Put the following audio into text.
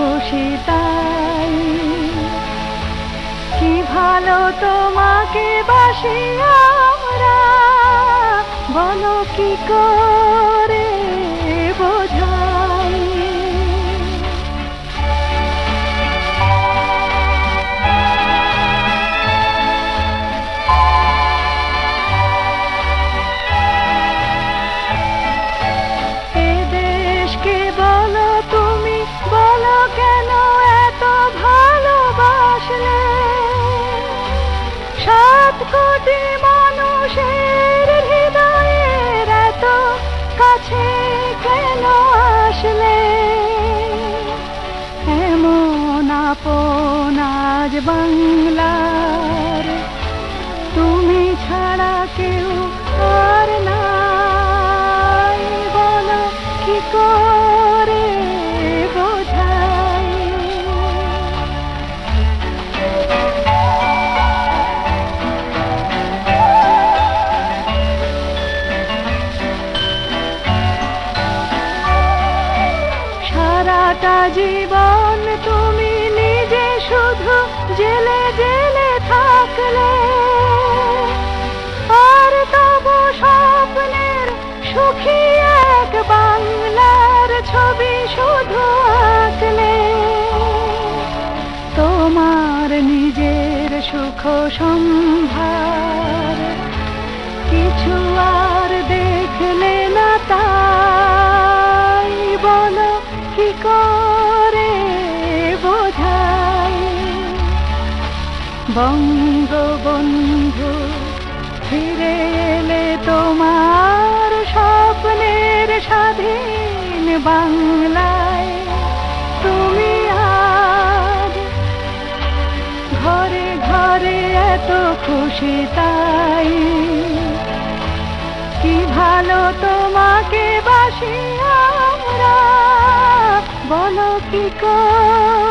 খুশি তাই। কি ভালো তোমাকে বাসি আমরা, বলো কি করে বোঝাই। এ দেশকে বলো তুমি, বলো কেন এত ভালোবাসলে। 7 কোটি মানুষের হৃদয়ের এত কাছে কেন আসলে। এমন আপন আজ বাংলার, তুমি ছাড়া কেউ আর নাই, বলো কি করে বোঝাই। সারাটা জীবন তুমি নিজে শুধু জেলে জেলে থাকলে, আর তবু স্বপ্নের সুখী এক বাংলার ছবি শুধু আঁকলে। তোমার নিজের সুখ সম্ভার কিছু আর দেখলে না, তাই বলো কি করে বোঝাই। বঙ্গবন্ধু ফিরে এলে তোমার স্বপ্নের স্বাধীন বাংলায়, তুমি আজ ঘরে ঘরে এত খুশি তাই। কি ভালো তোমাকে বাসি আমরা, বলো কি করে